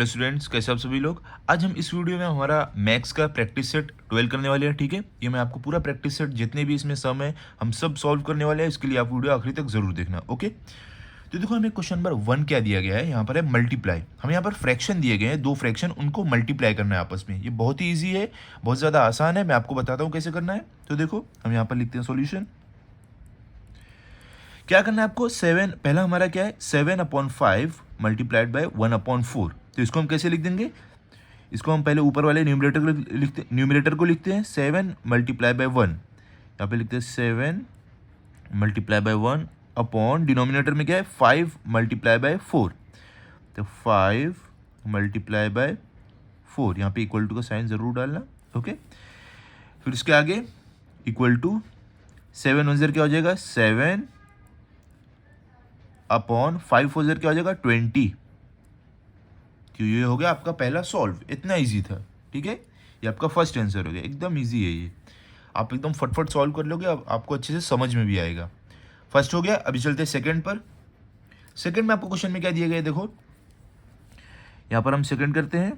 Hello students, कैसे आप सभी लोग। आज हम इस वीडियो में हमारा मैथ्स का प्रैक्टिस सेट 12 करने वाले हैं। ठीक है, ये मैं आपको पूरा प्रैक्टिस सेट जितने भी इसमें सम है हम सब सॉल्व करने वाले हैं। इसके लिए आप वीडियो आखिरी तक जरूर देखना। ओके, तो देखो हमें क्वेश्चन नंबर 1 क्या दिया गया है। यहाँ पर है मल्टीप्लाई। हमें यहाँ पर फ्रैक्शन दिए गए हैं, दो फ्रैक्शन, उनको मल्टीप्लाई करना है आपस में। ये बहुत ही ईजी है, बहुत ज़्यादा आसान है। मैं आपको बताता हूँ कैसे करना है। तो देखो हम यहाँ पर लिखते हैं सॉल्यूशन। क्या करना है आपको, 7 पहला हमारा क्या है, 7/5 मल्टीप्लाइड बाय 1/4। तो इसको हम कैसे लिख देंगे, इसको हम पहले ऊपर वाले न्यूमिरेटर को लिखते हैं 7 मल्टीप्लाई बाय 1। यहाँ पे लिखते हैं 7 मल्टीप्लाई बाय 1 अपॉन डिनोमिनेटर में क्या है 5 मल्टीप्लाई बाय 4। तो 5 मल्टीप्लाई बाय 4, यहाँ पे इक्वल टू का साइन ज़रूर डालना। ओके, फिर इसके आगे इक्वल टू 7 1 क्या हो जाएगा 7 अपॉन 5 4 क्या हो जाएगा 20। तो ये हो गया आपका पहला सॉल्व। इतना इजी था। ठीक है, ये आपका फर्स्ट आंसर हो गया। एकदम इजी है ये, आप एकदम फटफट सॉल्व कर लोगे। अब आपको अच्छे से समझ में भी आएगा। फर्स्ट हो गया। अभी चलते हैं सेकंड पर। सेकंड में आपको क्वेश्चन में क्या दिया गया है, देखो यहाँ पर हम सेकंड करते हैं।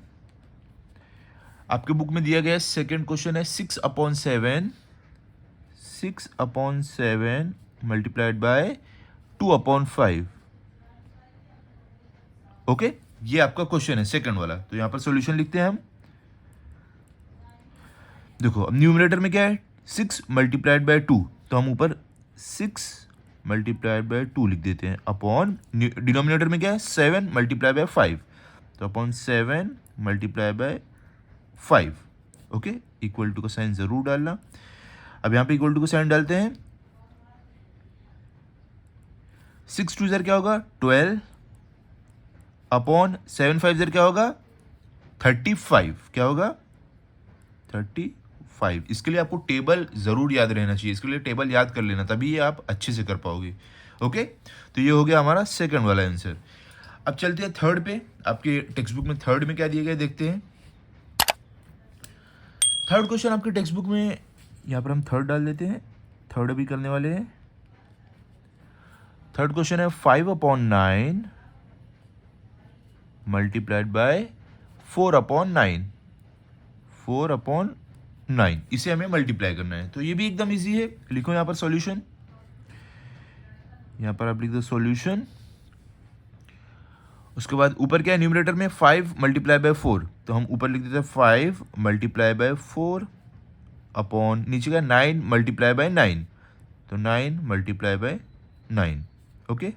आपके बुक में दिया गया है सेकंड क्वेश्चन है 6/7 मल्टीप्लाइड बाय 2/5। ओके, ये आपका क्वेश्चन है सेकंड वाला। तो यहां पर सॉल्यूशन लिखते हैं हम। देखो अब न्यूमरेटर में क्या है 6 मल्टीप्लाइड बाय 2, तो हम ऊपर 6 मल्टीप्लाइड बाय 2 लिख देते हैं अपॉन डिनोमिनेटर में क्या है 7 मल्टीप्लाई बाय 5, तो upon 7 multiply by 5। Okay, equal to का साइन जरूर डालना। अब यहाँ पे इक्वल टू का साइन डालते हैं। 6 2 क्या होगा 12 अपॉन 7 5 क्या होगा 35। क्या होगा 35। इसके लिए आपको टेबल ज़रूर याद रहना चाहिए। इसके लिए टेबल याद कर लेना, तभी ये आप अच्छे से कर पाओगे। ओके, तो ये हो गया हमारा सेकंड वाला आंसर। अब चलते हैं थर्ड पे। आपके टेक्स्ट बुक में थर्ड में क्या दिया गया देखते हैं। थर्ड क्वेश्चन आपके टेक्स्ट बुक में, यहाँ पर हम थर्ड डाल देते हैं। थर्ड अभी करने वाले हैं। थर्ड क्वेश्चन है 5/9 मल्टीप्लाइड बाय 4/9। 4/9 इसे हमें मल्टीप्लाई करना है। तो ये भी एकदम इजी है। लिखो यहाँ पर सॉल्यूशन। यहाँ पर आप लिख दो सॉल्यूशन। उसके बाद ऊपर क्या है न्यूमरेटर में 5 मल्टीप्लाई बाय 4, तो हम ऊपर लिख देते हैं 5 मल्टीप्लाई बाय 4 अपॉन नीचे का 9 मल्टीप्लाई बाय 9, तो 9 मल्टीप्लाई बाय 9। ओके,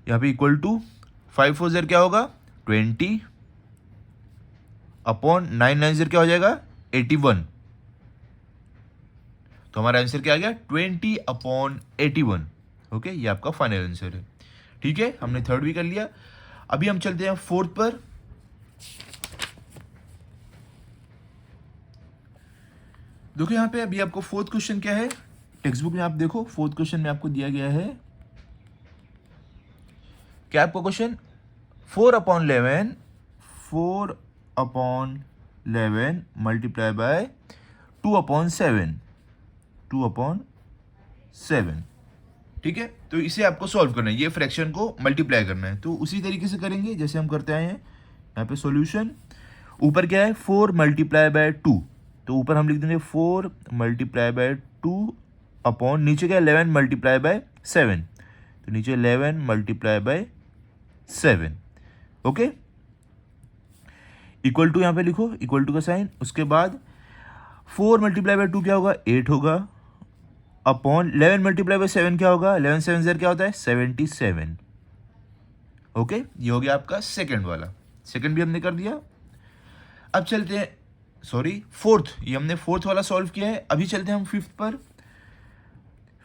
यहाँ पे इक्वल टू 5 4 क्या होगा 20 अपॉन 9 9 क्या हो जाएगा 81। तो हमारा आंसर क्या आ गया 20/81। ओके, ये आपका फाइनल आंसर है। ठीक है, हमने थर्ड भी कर लिया। अभी हम चलते हैं फोर्थ पर। देखो यहाँ पे अभी आपको फोर्थ क्वेश्चन क्या है, टेक्स्ट बुक में आप देखो फोर्थ क्वेश्चन में आपको दिया गया है क्या आपको क्वेश्चन 4/11 मल्टीप्लाई बाय 2/7। 2/7। ठीक है, तो इसे आपको सॉल्व करना है, ये फ्रैक्शन को मल्टीप्लाई करना है। तो उसी तरीके से करेंगे जैसे हम करते आए हैं। यहाँ पे सॉल्यूशन ऊपर क्या है 4 मल्टीप्लाई बाय 2, तो ऊपर हम लिख देंगे 4 मल्टीप्लाई बाय 2 अपॉन नीचे क्या 11 मल्टीप्लाई बाय 7, तो नीचे 11 multiply by 7। Okay, equal to यहाँ पे लिखो, इक्वल टू का साइन। उसके बाद 4 मल्टीप्लाई बाय 2 क्या होगा 8 होगा अपॉन 11 मल्टीप्लाई बाय 7 क्या होगा 11 7 क्या होता है 77। ओके, ये हो गया आपका सेकंड वाला। सेकंड भी हमने कर दिया। अब चलते हैं फोर्थ। ये हमने फोर्थ वाला सॉल्व किया है। अभी चलते हैं हम फिफ्थ पर।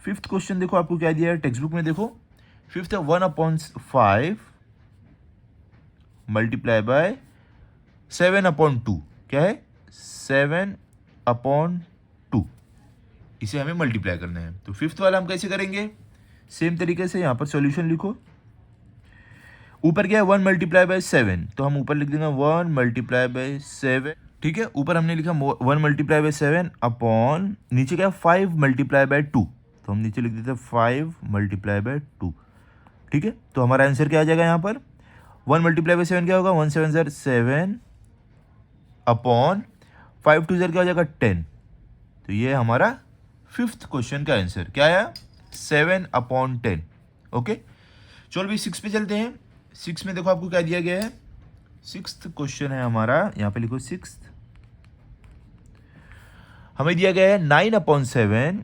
फिफ्थ क्वेश्चन देखो आपको क्या दिया है टेक्स्ट बुक में। देखो फिफ्थ है 1/5 मल्टीप्लाई बाय 7/2। क्या है 7/2। इसे हमें मल्टीप्लाई करना है। तो फिफ्थ वाला हम कैसे करेंगे, सेम तरीके से यहाँ पर सॉल्यूशन लिखो। ऊपर क्या है 1 मल्टीप्लाई बाय 7, तो हम ऊपर लिख देंगे 1 मल्टीप्लाई बाय 7। ठीक है, ऊपर हमने लिखा 1 मल्टीप्लाई बाय 7 अपॉन नीचे क्या है 5 मल्टीप्लाई बाय 2, तो हम नीचे लिख देते हैं 5 मल्टीप्लाई बाय 2। ठीक है, तो हमारा आंसर क्या आ जाएगा यहाँ पर 1 मल्टीप्लाई बाय 7 क्या होगा, 1 7 ज़र 7 अपॉन 5 2 ज़र क्या हो जाएगा 10। तो ये हमारा 5th क्वेश्चन का आंसर क्या आया, 7 अपॉन 10। ओके, चलो भाई 6 पे चलते हैं। 6 में देखो आपको क्या दिया गया है, 6th क्वेश्चन है हमारा, यहाँ पे लिखो 6th। हमें दिया गया है 9 upon 7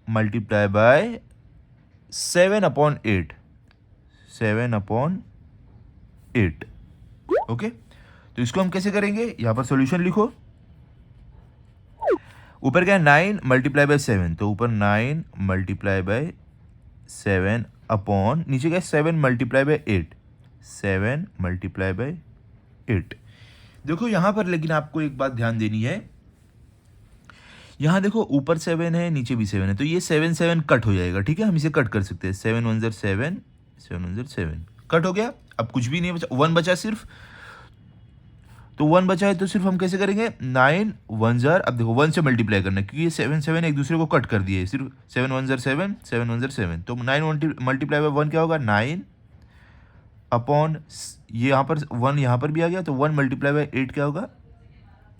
multiply by 7 upon 8, 7 upon 8। Okay, तो इसको हम कैसे करेंगे, यहाँ पर सॉल्यूशन लिखो। ऊपर क्या है 9 मल्टीप्लाई बाय 7, तो ऊपर 9 मल्टीप्लाई बाय 7 अपॉन नीचे क्या है 7 मल्टीप्लाई बाय 8, 7 मल्टीप्लाई बाय 8। देखो यहाँ पर लेकिन आपको एक बात ध्यान देनी है, यहाँ देखो ऊपर 7 है नीचे भी 7 है, तो ये 7 7 कट हो जाएगा। ठीक है, हम इसे कट कर सकते हैं, 7 1 ज़र 7, 7 1 ज़र 7 कट हो गया। अब कुछ भी नहीं बचा, 1 बचा सिर्फ, तो 1 बचा है तो सिर्फ हम कैसे करेंगे, 9 1 ज़र, अब देखो 1 से मल्टीप्लाई करना है क्योंकि ये 7 7 एक दूसरे को कट कर दिए, सिर्फ 7 1 ज़र 7, 7 1 ज़र 7, तो 9 मल्टीप्लाई बाय 1 क्या होगा 9 अपॉन, ये यहाँ पर 1 यहाँ पर भी आ गया, तो 1 मल्टीप्लाई बाय 8 क्या होगा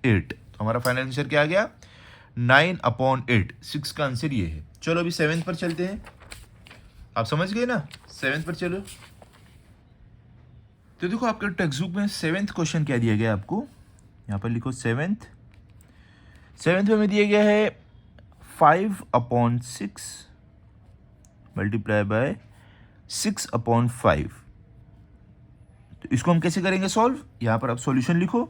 8। तो हमारा फाइनल आंसर क्या आ गया, 9 अपॉन 8। 6 का आंसर ये है। चलो अभी 7th पर चलते हैं, आप समझ गए ना, 7th पर चलो। तो देखो आपके टेक्स्ट बुक में 7th क्वेश्चन क्या दिया गया है आपको, यहाँ पर लिखो 7th में हमें दिया गया है 5 अपॉन 6 मल्टीप्लाई बाय 6 अपॉन 5। तो इसको हम कैसे करेंगे सॉल्व, यहाँ पर आप सॉल्यूशन लिखो,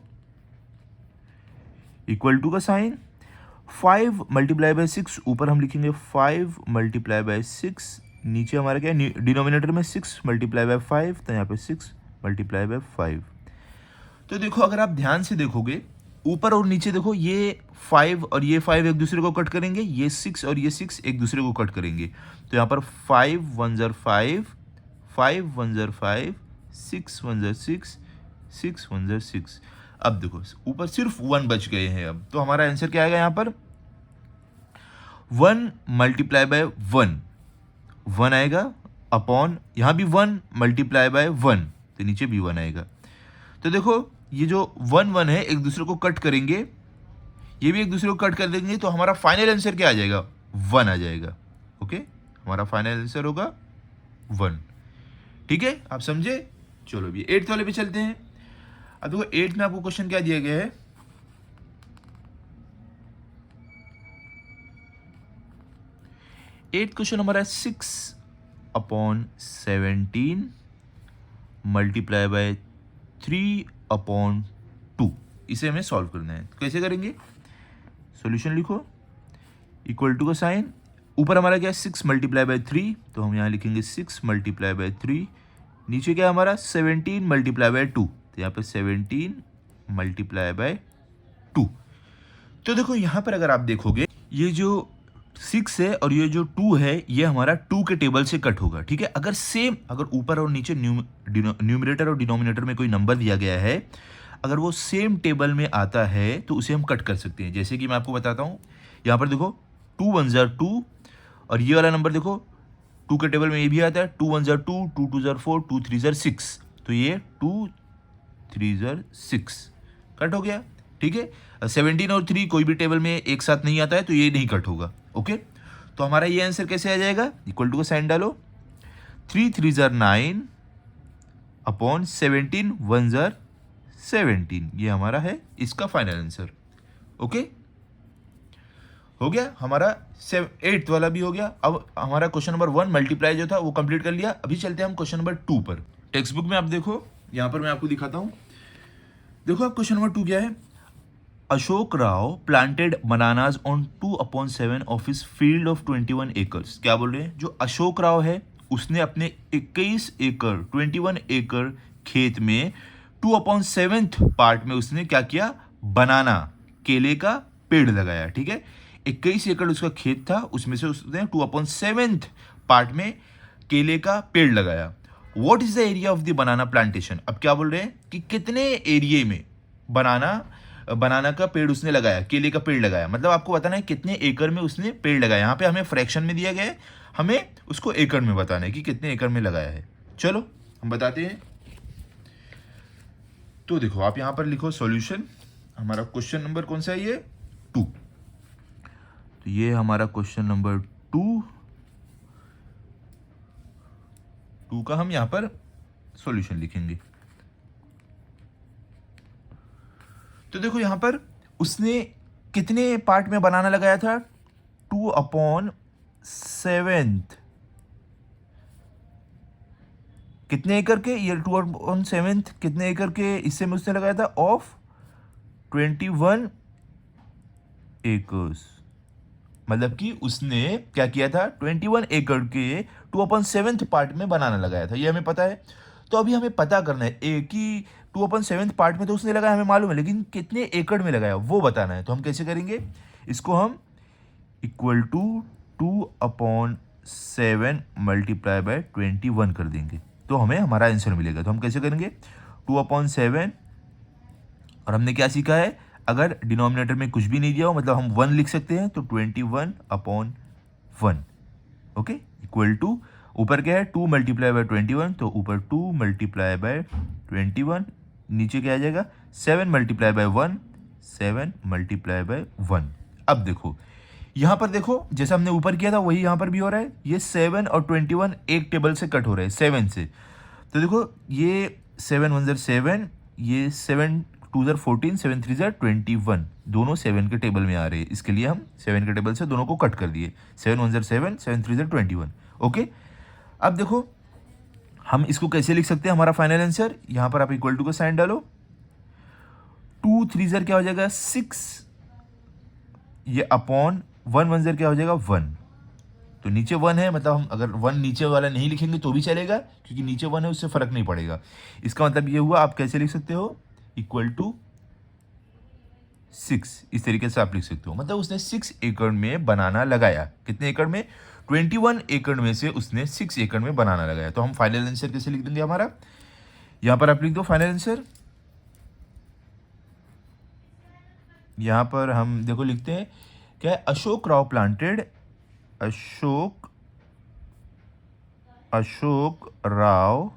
इक्वल टू का साइन, 5 मल्टीप्लाई बाय 6, ऊपर हम लिखेंगे 5 मल्टीप्लाई बाय 6, नीचे हमारा क्या है डिनोमिनेटर में 6 मल्टीप्लाई बाय 5, तो यहाँ पे 6 मल्टीप्लाई बाय 5। तो देखो अगर आप ध्यान से देखोगे ऊपर और नीचे देखो, ये 5 और ये 5 एक दूसरे को कट करेंगे, ये 6 और ये 6 एक दूसरे को कट करेंगे, तो यहाँ पर 5 1 ज़र 5, 5 1 ज़र 5, 6 1 ज़र 6, 6 1 ज़र 6। अब देखो ऊपर सिर्फ 1 बच गए हैं, अब तो हमारा आंसर क्या आएगा, यहाँ पर 1 मल्टीप्लाई बाय 1 आएगा, अपॉन यहाँ भी 1 मल्टीप्लाई बाय 1, तो नीचे भी 1 आएगा। तो देखो ये जो 1 1 है एक दूसरे को कट करेंगे, ये भी एक दूसरे को कट कर देंगे, तो हमारा फाइनल आंसर क्या आ जाएगा, 1 आ जाएगा। ओके, हमारा फाइनल आंसर होगा 1। ठीक है, आप समझे। चलो अभी 8th वाले पे चलते हैं। अब देखो 8th में आपको क्वेश्चन क्या दिया गया है, 8th क्वेश्चन हमारा 6 अपॉन 17 मल्टीप्लाई बाय 3 अपॉन 2। इसे हमें सॉल्व करना है, तो कैसे करेंगे, सॉल्यूशन लिखो, इक्वल टू का साइन, ऊपर हमारा क्या है 6 मल्टीप्लाई बाय 3, तो हम यहाँ लिखेंगे 6 मल्टीप्लाई बाय 3, नीचे क्या है हमारा 17 मल्टीप्लाई बाय 2, तो यहाँ पे 17 मल्टीप्लाई बाय 2। तो देखो यहाँ पर अगर आप देखोगे ये जो 6 है और ये जो 2 है ये हमारा 2 के टेबल से कट होगा। ठीक है, अगर सेम, अगर ऊपर और नीचे न्यूमरेटर और डिनोमिनेटर में कोई नंबर दिया गया है, अगर वो सेम टेबल में आता है तो उसे हम कट कर सकते हैं। जैसे कि मैं आपको बताता हूँ, यहाँ पर देखो 2 1 ज़र 2, और ये वाला नंबर देखो 2 के टेबल में ये भी आता है, 2 1 ज़र 2, 2 2 ज़र 4, 2 3 ज़र 6, तो ये 2 3 ज़र 6 कट हो गया। ठीक है, 17 और 3 कोई भी टेबल में एक साथ नहीं आता है, तो ये नहीं कट होगा। ओके, तो हमारा ये आंसर कैसे आ जाएगा, इक्वल टू का साइन डालो, 3 3 ज़र 9 अपॉन 17 1 ज़र 17, ये हमारा है इसका फाइनल आंसर। ओके, हो गया हमारा 8th वाला भी हो गया। अब हमारा क्वेश्चन नंबर 1 मल्टीप्लाई जो था वो कंप्लीट कर लिया। अभी चलते हैं हम क्वेश्चन नंबर 2 पर। टेक्स्ट बुक में आप देखो, यहाँ पर मैं आपको दिखाता हूँ। देखो आप क्वेश्चन नंबर 2 क्या है, Ashok Rao planted bananas on 2/7 of his field of 21 acres. क्या बोल रहे हैं, जो अशोक राव है उसने अपने 21 एकड़ 21 एकड़ खेत में 2/7 पार्ट में उसने क्या किया, बनाना केले का पेड़ लगाया। ठीक है, 21 एकड़ उसका खेत था, उसमें से उसने 2/7 पार्ट में केले का पेड़ लगाया। What is the area of the banana plantation. अब क्या बोल रहे हैं कि कितने एरिया में बनाना का पेड़ उसने लगाया, केले का पेड़ लगाया, मतलब आपको बताना है कितने एकड़ में उसने पेड़ लगाया। यहाँ पे हमें फ्रैक्शन में दिया गया है, हमें उसको एकड़ में बताना है कि कितने एकड़ में लगाया है। चलो हम बताते हैं। तो देखो आप यहाँ पर लिखो सॉल्यूशन। हमारा क्वेश्चन नंबर कौन सा है ये? 2। तो ये हमारा क्वेश्चन नंबर 2 का हम यहाँ पर सॉल्यूशन लिखेंगे। तो देखो यहाँ पर उसने कितने पार्ट में बनाना लगाया था? 2/7 कितने एकड़ के? ये 2/7 कितने एकड़ के हिस्से में उसने लगाया था? Of 21 acres. मतलब कि उसने क्या किया था? 21 एकड़ के 2/7 पार्ट में बनाना लगाया था, ये हमें पता है। तो अभी हमें पता करना है कि 2/7 पार्ट में तो उसने लगाया, हमें मालूम है, लेकिन कितने एकड़ में लगाया वो बताना है। तो हम कैसे करेंगे इसको? हम इक्वल टू 2/7 मल्टीप्लाई बाय 21 कर देंगे, तो हमें हमारा आंसर मिलेगा। तो हम कैसे करेंगे? 2/7, और हमने क्या सीखा है? अगर डिनोमिनेटर में कुछ भी नहीं दिया हो, मतलब हम 1 लिख सकते हैं, तो 21/1। ओके, इक्वल टू ऊपर क्या है? 2 मल्टीप्लाई बाय 21, तो ऊपर 2 मल्टीप्लाई बाय 21, नीचे क्या आ जाएगा? 7 मल्टीप्लाई बाय 1, 7 मल्टीप्लाई बाय 1। अब देखो यहाँ पर, देखो जैसा हमने ऊपर किया था वही यहाँ पर भी हो रहा है। ये 7 और 21 एक टेबल से कट हो रहे हैं, 7 से। तो देखो ये 7 1 7, ये 7 2 14, 7 3 21, दोनों 7 के टेबल में आ रहे हैं, इसके लिए हम 7 के टेबल से दोनों को कट कर दिए। 7 1 7, 7 3 21। ओके, अब देखो हम इसको कैसे लिख सकते हैं? हमारा फाइनल आंसर यहाँ पर आप इक्वल टू का साइन डालो। 2 3 क्या हो जाएगा? 6, ये अपॉन 1 1 क्या हो जाएगा? 1। तो नीचे 1 है, मतलब हम अगर 1 नीचे वाला नहीं लिखेंगे तो भी चलेगा, क्योंकि नीचे 1 है, उससे फर्क नहीं पड़ेगा। इसका मतलब ये हुआ, आप कैसे लिख सकते हो? इक्वल टू 6, इस तरीके से आप लिख सकते हो। मतलब उसने 6 एकड़ में बनाना लगाया। कितने एकड़ में? 21 एकड़ में से उसने 6 एकड़ में बनाना लगाया। तो हम फाइनल आंसर कैसे लिख देंगे हमारा? यहां पर आप लिख दो फाइनल आंसर। यहां पर हम देखो लिखते हैं क्या है? Ashok Rao planted, Ashok Rao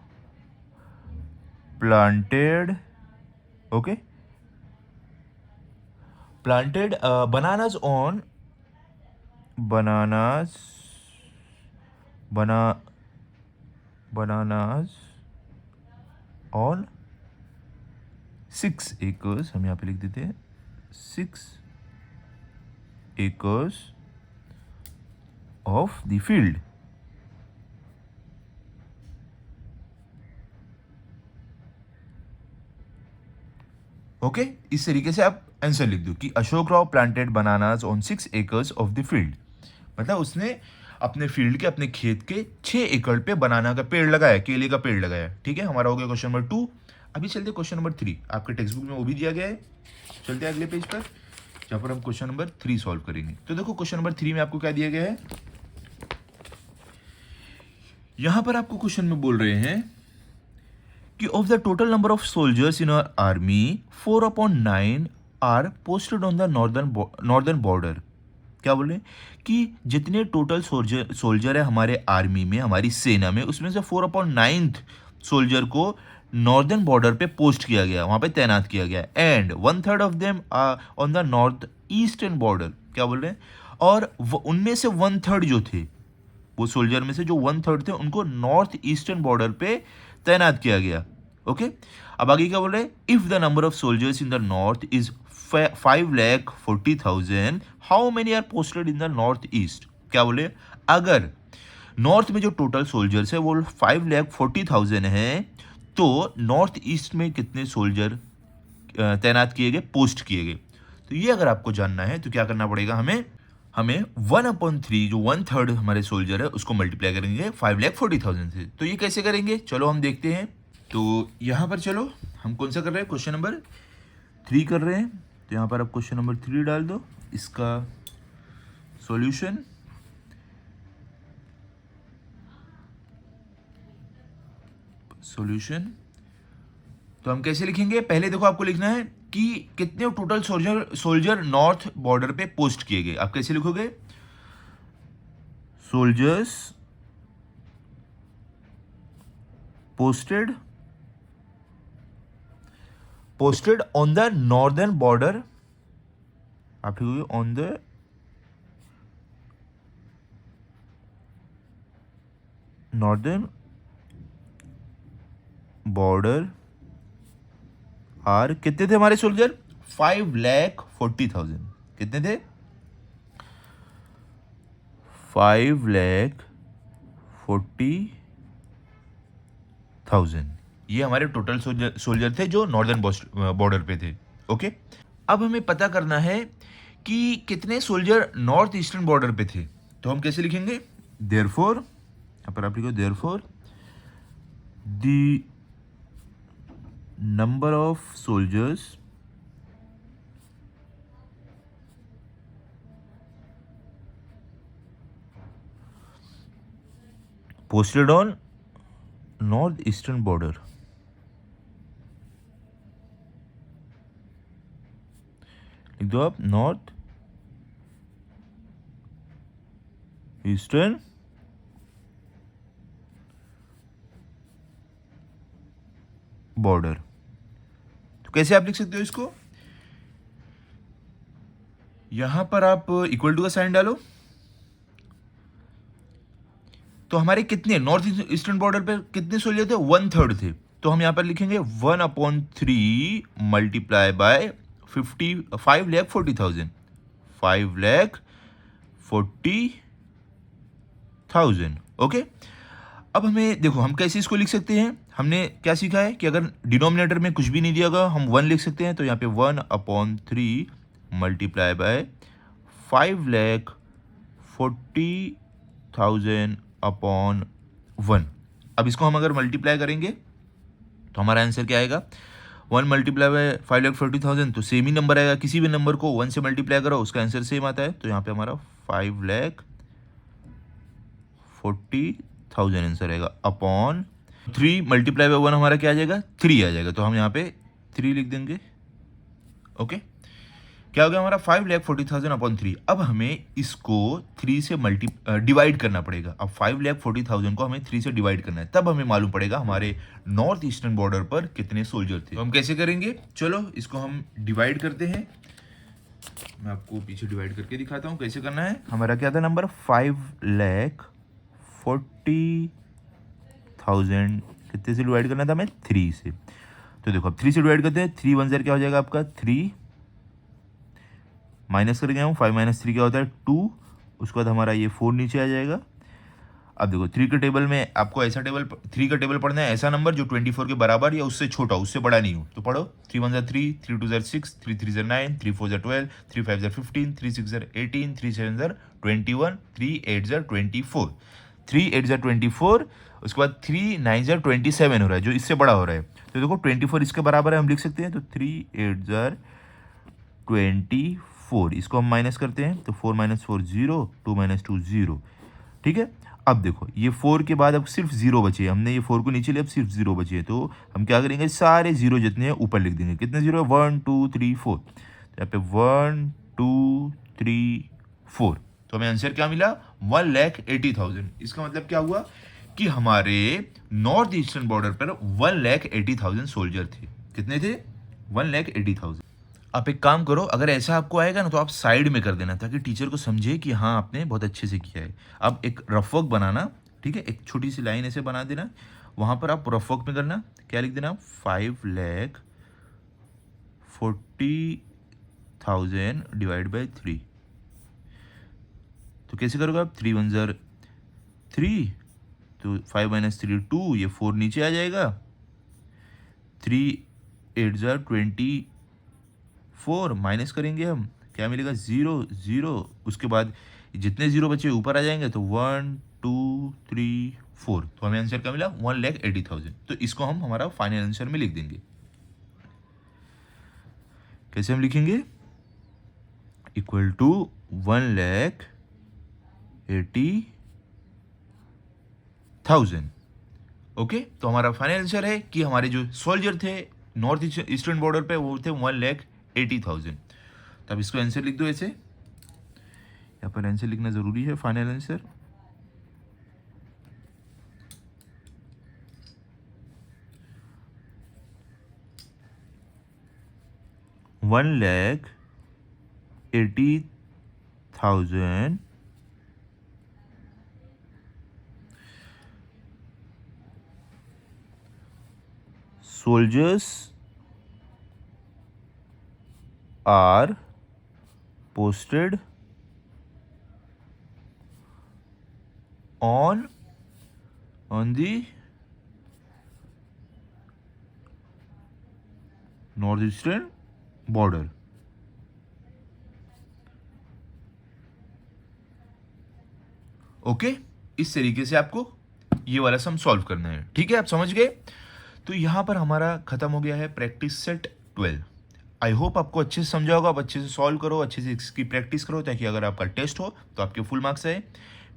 planted, okay, planted bananas on bananas on 6 acres। हम यहाँ पे लिख देते हैं 6 acres of the field। Okay, इस तरीके से आप आंसर लिख दो कि Ashok Rao planted bananas on 6 acres of the field. मतलब उसने अपने फील्ड के, अपने खेत के 6 एकड़ पे बनाना का पेड़ लगाया, केले का पेड़ लगाया। ठीक है, हमारा हो गया क्वेश्चन नंबर 2। अभी चलते क्वेश्चन नंबर 3। आपके टेक्स्ट बुक में वो भी दिया गया है। चलते हैं अगले पेज पर, जहाँ पर हम क्वेश्चन नंबर 3 सॉल्व करेंगे। तो देखो क्वेश्चन नंबर 3 में आपको क्या दिया गया है? यहां पर आपको क्वेश्चन में बोल रहे हैं कि of the total number of soldiers in our army 4/9 are posted on the northern border. क्या बोल रहे हैं? कि जितने टोटल सोल्जर है हमारे आर्मी में, हमारी सेना में, उसमें से 4/9 सोल्जर को नॉर्दर्न बॉर्डर पे पोस्ट किया गया, वहां पे तैनात किया गया। And 1/3 of them on the north eastern border. क्या बोल रहे हैं? और उनमें से 1/3 जो थे, वो सोल्जर में से जो 1/3 थे, उनको नॉर्थ ईस्टर्न बॉर्डर पे तैनात किया गया। ओके, अब आगे क्या बोल रहे हैं? If the number of soldiers in the north is 5,40,000, how many are posted in the north east? क्या बोले? अगर नॉर्थ में जो टोटल सोल्जर्स है वो 5,40,000 है, तो नॉर्थ ईस्ट में कितने सोल्जर तैनात किए गए, पोस्ट किए गए? तो ये अगर आपको जानना है तो क्या करना पड़ेगा हमें 1/3, जो 1/3 हमारे सोल्जर है, उसको मल्टीप्लाई करेंगे 5,40,000 से। तो ये कैसे करेंगे? चलो हम देखते हैं। तो यहाँ पर चलो हम कौन सा कर रहे हैं? क्वेश्चन नंबर 3 कर रहे हैं। तो यहाँ पर आप क्वेश्चन नंबर 3 डाल दो, इसका सॉल्यूशन। तो हम कैसे लिखेंगे? पहले देखो आपको लिखना है कि कितने टोटल सोल्जर नॉर्थ बॉर्डर पे पोस्ट किए गए। आप कैसे लिखोगे? Soldiers posted on the northern border, आप लिखोगे on the northern border are, कितने थे हमारे सोल्जर? 5,40,000। कितने थे? 5,40,000। ये हमारे टोटल सोल्जर थे जो नॉर्दर्न बॉर्डर पे थे। ओके, अब हमें पता करना है कि कितने सोल्जर नॉर्थ ईस्टर्न बॉर्डर पे थे। तो हम कैसे लिखेंगे? देयरफॉर, यहाँ पर आप लिखो therefore the number of soldiers posted on north eastern border, लिख दो आप नॉर्थ ईस्टर्न बॉर्डर। तो कैसे आप लिख सकते हो इसको? यहां पर आप इक्वल टू का साइन डालो। तो हमारे कितने नॉर्थ ईस्टर्न बॉर्डर पे कितने सोल्जर थे? 1/3 थे। तो हम यहां पर लिखेंगे 1/3 मल्टीप्लाई बाय 5,40,000, 5,40,000। ओके, अब हमें देखो हम कैसे इसको लिख सकते हैं। हमने क्या सीखा है कि अगर डिनोमिनेटर में कुछ भी नहीं दिया होगा हम 1 लिख सकते हैं। तो यहाँ पे 1/3 मल्टीप्लाई बाय 5,40,000 अपॉन 1। अब इसको हम अगर मल्टीप्लाई करेंगे तो हमारा आंसर क्या आएगा? 1 मल्टीप्लाई बाय 5,40,000, तो सेम ही नंबर आएगा। किसी भी नंबर को 1 से मल्टीप्लाई करो उसका आंसर सेम आता है। तो यहाँ पे हमारा 5,40,000 आंसर आएगा अपॉन 3 मल्टीप्लाई बाय 1 हमारा क्या आ जाएगा? 3 आ जाएगा। तो हम यहाँ पे 3 लिख देंगे। ओके, क्या हो गया हमारा? 5,40,000 अपॉन 3। अब हमें इसको 3 से डिवाइड करना पड़ेगा। अब 5,40,000 को हमें 3 से डिवाइड करना है, तब हमें मालूम पड़ेगा हमारे नॉर्थ ईस्टर्न बॉर्डर पर कितने सोल्जर थे। तो हम कैसे करेंगे? चलो इसको हम डिवाइड करते हैं। मैं आपको पीछे डिवाइड करके दिखाता हूँ कैसे करना है। हमारा क्या था नंबर? 5,40,000 कितने से डिवाइड करना था हमें? 3 से। तो देखो अब 3 से डिवाइड करते हैं। 3 1 ज़र क्या हो जाएगा आपका? 3 माइनस कर गया हूँ। 5 - 3 क्या होता है? 2। उसके बाद हमारा ये 4 नीचे आ जाएगा। अब देखो 3 के टेबल में आपको ऐसा टेबल 3 का टेबल पढ़ना है, ऐसा नंबर जो 24 के बराबर या उससे छोटा, उससे बड़ा नहीं हो। तो पढ़ो 3 1 ज़र 3, 3 2 ज़र 6, 3 3 ज़र 9, 3 4 ज़र 12, 3 5 ज़र 15, 3 6 ज़र 18, 3 7 ज़र 21, 3 8 ज़र 24, 3 8 ज़र 24। उसके बाद 3 9 ज़र 27 हो रहा है जो इससे बड़ा हो रहा है। तो देखो 24 इसके बराबर है, हम लिख सकते हैं। तो 3 8 ज़र 24, इसको हम माइनस करते हैं। तो 4 - 4 0, 2 - 2 0। ठीक है, अब देखो ये 4 के बाद अब सिर्फ 0 बचे। हमने ये 4 को नीचे लिया, अब सिर्फ 0 बचे। तो हम क्या करेंगे? सारे 0 जितने हैं ऊपर लिख देंगे। कितने 0 है? 1 2 3 4। तो यहाँ पे 1 2 3 4। तो हमें आंसर क्या मिला? 1,80,000। इसका मतलब क्या हुआ कि हमारे नॉर्थ ईस्टर्न बॉर्डर पर 1,80,000 सोल्जर थे। कितने थे? 1,80,000। आप एक काम करो, अगर ऐसा आपको आएगा ना तो आप साइड में कर देना ताकि टीचर को समझे कि हाँ आपने बहुत अच्छे से किया है। अब एक रफ वर्क बनाना, ठीक है, एक छोटी सी लाइन ऐसे बना देना, वहाँ पर आप रफ वर्क में करना, क्या लिख देना? 5,40,000 डिवाइड बाई 3। तो कैसे करोगे आप? 3 1 ज़र 3, तो 5 - 3 2, ये 4 नीचे आ जाएगा। 3 8 ज़र 24 माइनस करेंगे हम, क्या मिलेगा? 0 0। उसके बाद जितने 0 बचे ऊपर आ जाएंगे। तो 1 2 3 4। तो हमें आंसर क्या मिला? 1,80,000। तो इसको हम हमारा फाइनल आंसर में लिख देंगे। कैसे हम लिखेंगे? Equal to 1,80,000। ओके, तो हमारा फाइनल आंसर है कि हमारे जो सोल्जर थे नॉर्थ ईस्टर्न बॉर्डर पे वो थे 1,80,000। तब इसको आंसर लिख दो ऐसे। यहाँ पर आंसर लिखना जरूरी है, final answer. 1,80,000 soldiers are posted on the northeastern border. Okay, इस तरीके से आपको ये वाला सम सॉल्व करना है। ठीक है, आप समझ गए। तो यहाँ पर हमारा खत्म हो गया है प्रैक्टिस सेट 12। आई होप आपको अच्छे से समझा होगा। आप अच्छे से सॉल्व करो, अच्छे से इसकी प्रैक्टिस करो, ताकि अगर आपका टेस्ट हो तो आपके फुल मार्क्स आए।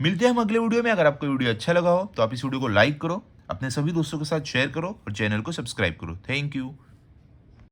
मिलते हैं हम अगले वीडियो में। अगर आपको वीडियो अच्छा लगा हो तो आप इस वीडियो को लाइक करो, अपने सभी दोस्तों के साथ शेयर करो और चैनल को सब्सक्राइब करो। Thank you.